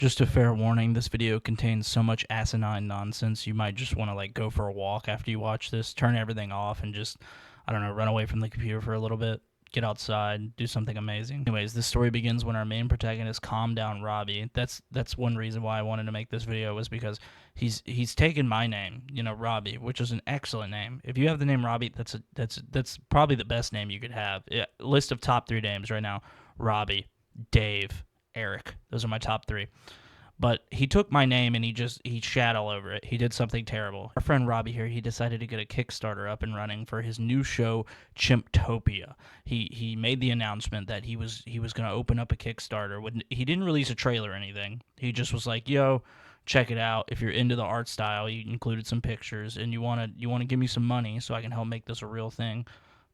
Just a fair warning, this video contains so much asinine nonsense you might just want to go for a walk after you watch this, turn everything off and just, I don't know, run away from the computer for a little bit, get outside, do something amazing. Anyways, this story begins when our main protagonist calmed down Robbie. That's one reason why I wanted to make this video, was because he's taken my name, Robbie, which is an excellent name. If you have the name Robbie, that's probably the best name you could have. List of top 3 names right now: Robbie, Dave, Eric. Those are my top 3. But he took my name and he shat all over it. He did something terrible. Our friend Robbie here, he decided to get a Kickstarter up and running for his new show, Chimptopia. He made the announcement that he was going to open up a Kickstarter. He didn't release a trailer or anything. He just was like, "Yo, check it out. If you're into the art style, you included some pictures, and you want to give me some money so I can help make this a real thing.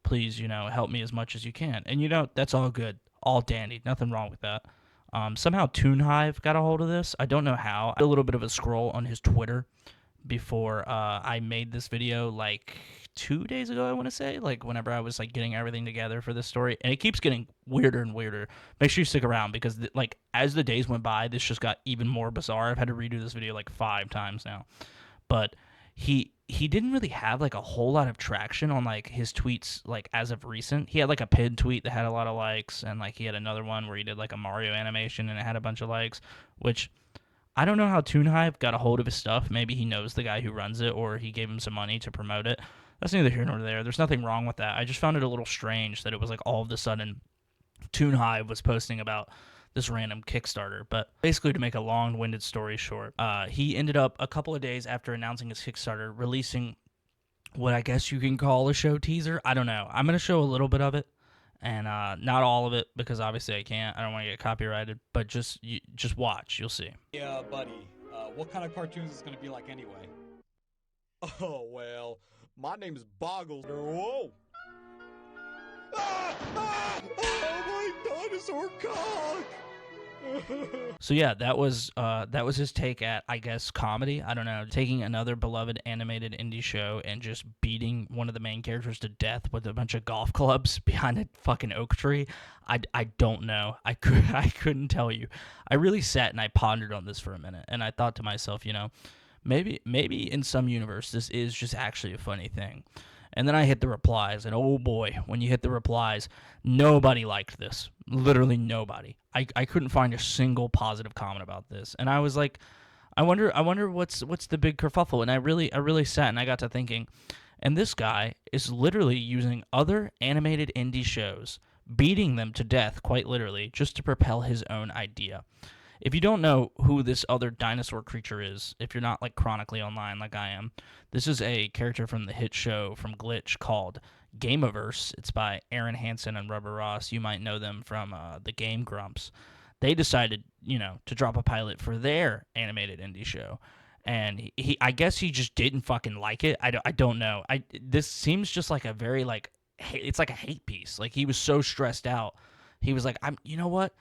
Please, help me as much as you can." And that's all good, all dandy, nothing wrong with that. Somehow TuneHive got a hold of this. I don't know how. I did a little bit of a scroll on his Twitter before I made this video, 2 days ago, I want to say, whenever I was getting everything together for this story, and it keeps getting weirder and weirder. Make sure you stick around, because as the days went by, this just got even more bizarre. I've had to redo this video 5 times now. But he didn't really have a whole lot of traction on his tweets as of recent. He had a pinned tweet that had a lot of likes, and he had another one where he did a Mario animation and it had a bunch of likes, which I don't know how TuneHive got a hold of his stuff. Maybe he knows the guy who runs it, or he gave him some money to promote it. That's neither here nor there. There's nothing wrong with that. I just found it a little strange that it was all of a sudden TuneHive was posting about this random Kickstarter. But basically, to make a long-winded story short, he ended up, a couple of days after announcing his Kickstarter, releasing what I guess you can call a show teaser. I don't know. I'm going to show a little bit of it, and not all of it, because obviously I can't. I don't want to get copyrighted, but just watch. You'll see. Yeah, buddy. What kind of cartoons is it going to be like anyway? Oh, well, my name's Boggles. Whoa! Ah! Ah! Oh, my dinosaur cock! So yeah, that was his take at, I guess, comedy. I don't know, taking another beloved animated indie show and just beating one of the main characters to death with a bunch of golf clubs behind a fucking oak tree. I don't know. I couldn't tell you. I really sat and I pondered on this for a minute, and I thought to myself, maybe in some universe this is just actually a funny thing. And then I hit the replies, and oh boy, when you hit the replies, nobody liked this. Literally nobody. I couldn't find a single positive comment about this. And I was like, I wonder what's the big kerfuffle. And I really sat and I got to thinking, and this guy is literally using other animated indie shows, beating them to death, quite literally, just to propel his own idea. If you don't know who this other dinosaur creature is, if you're not chronically online like I am, this is a character from the hit show from Glitch called Gameaverse. It's by Aaron Hansen and Rubber Ross. You might know them from the Game Grumps. They decided, to drop a pilot for their animated indie show. And I guess he just didn't fucking like it. I don't know. This seems just like a very it's like a hate piece. He was so stressed out. He was like, you know what?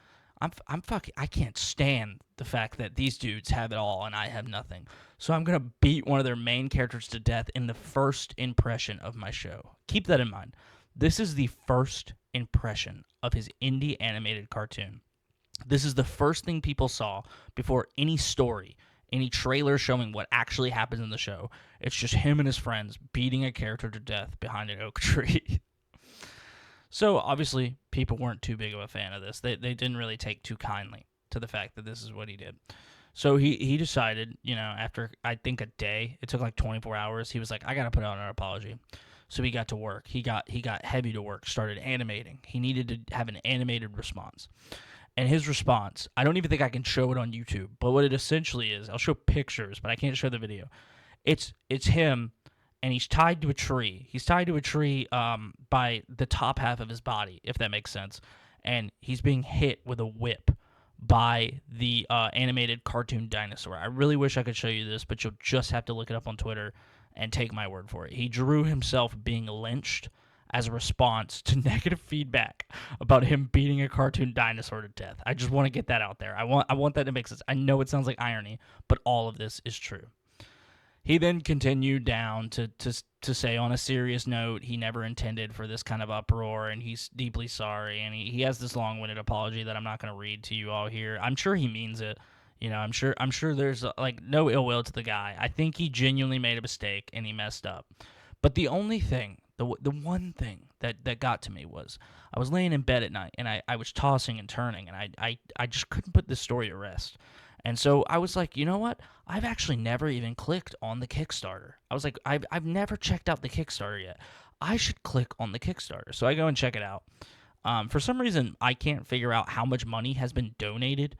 I'm fucking, I can't stand the fact that these dudes have it all and I have nothing. So I'm going to beat one of their main characters to death in the first impression of my show. Keep that in mind. This is the first impression of his indie animated cartoon. This is the first thing people saw before any story, any trailer showing what actually happens in the show. It's just him and his friends beating a character to death behind an oak tree. So, obviously, people weren't too big of a fan of this. They didn't really take too kindly to the fact that this is what he did. So, he decided, after, I think, a day, it took 24 hours, he was like, I got to put out an apology. So, he got to work. He got heavy to work, started animating. He needed to have an animated response. And his response, I don't even think I can show it on YouTube, but what it essentially is, I'll show pictures, but I can't show the video. It's him, and he's tied to a tree. He's tied to a tree by the top half of his body, if that makes sense. And he's being hit with a whip by the animated cartoon dinosaur. I really wish I could show you this, but you'll just have to look it up on Twitter and take my word for it. He drew himself being lynched as a response to negative feedback about him beating a cartoon dinosaur to death. I just want to get that out there. I want that to make sense. I know it sounds like irony, but all of this is true. He then continued down to say, on a serious note, he never intended for this kind of uproar, and he's deeply sorry, and he has this long-winded apology that I'm not going to read to you all here. I'm sure he means it. You know, I'm sure there's like no ill will to the guy. I think he genuinely made a mistake and he messed up. But the only thing, the one thing that got to me was I was laying in bed at night and I was tossing and turning and I just couldn't put this story to rest. And so I was like, you know what? I've actually never even clicked on the Kickstarter. I was like, I've never checked out the Kickstarter yet. I should click on the Kickstarter. So I go and check it out. For some reason, I can't figure out how much money has been donated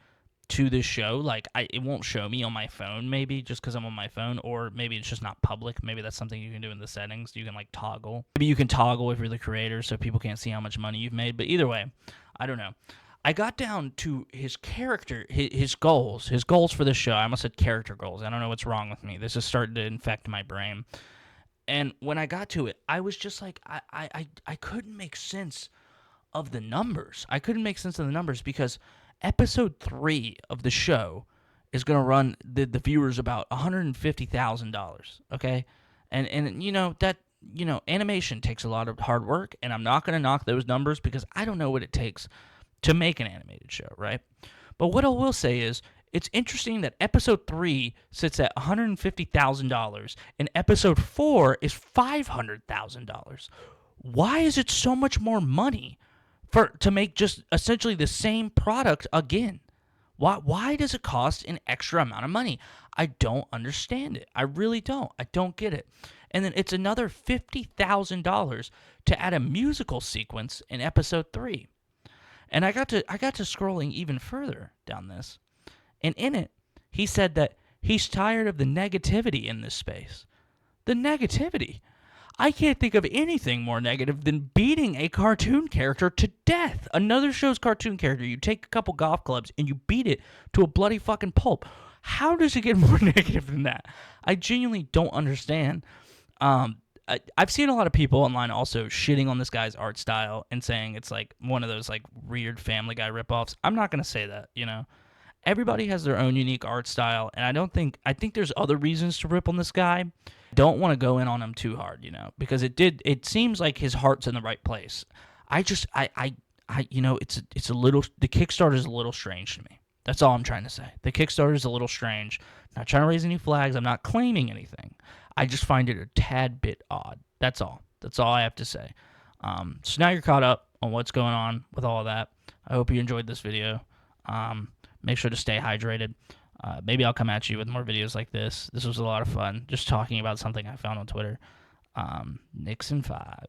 to this show. Like, it won't show me on my phone, maybe just because I'm on my phone, or maybe it's just not public. Maybe that's something you can do in the settings. You can like toggle. Maybe you can toggle if you're the creator, so people can't see how much money you've made. But either way, I don't know. I got down to his character, his goals for the show. I almost said character goals. I don't know what's wrong with me. This is starting to infect my brain. And when I got to it, I was just like, I couldn't make sense of the numbers. I couldn't make sense of the numbers because episode 3 of the show is going to run the viewers about $150,000, okay? And you know that, you know, animation takes a lot of hard work, and I'm not going to knock those numbers because I don't know what it takes to make an animated show, right? But what I will say is it's interesting that episode 3 sits at $150,000 and episode 4 is $500,000. Why is it so much more money to make just essentially the same product again? Why does it cost an extra amount of money? I don't understand it. I really don't. I don't get it. And then it's another $50,000 to add a musical sequence in episode 3. And I got to scrolling even further down this. And in it, he said that he's tired of the negativity in this space. The negativity. I can't think of anything more negative than beating a cartoon character to death. Another show's cartoon character, you take a couple golf clubs and you beat it to a bloody fucking pulp. How does it get more negative than that? I genuinely don't understand. I've seen a lot of people online also shitting on this guy's art style and saying it's like one of those like weird Family Guy ripoffs. I'm not going to say that, you know. Everybody has their own unique art style, and I think there's other reasons to rip on this guy. Don't want to go in on him too hard, you know, because it seems like his heart's in the right place. You know, it's a little, the Kickstarter is a little strange to me. That's all I'm trying to say. The Kickstarter is a little strange. I'm not trying to raise any flags. I'm not claiming anything. I just find it a tad bit odd. That's all. That's all I have to say. So now you're caught up on what's going on with all of that. I hope you enjoyed this video. Make sure to stay hydrated. Maybe I'll come at you with more videos like this. This was a lot of fun, just talking about something I found on Twitter. Nixon 5.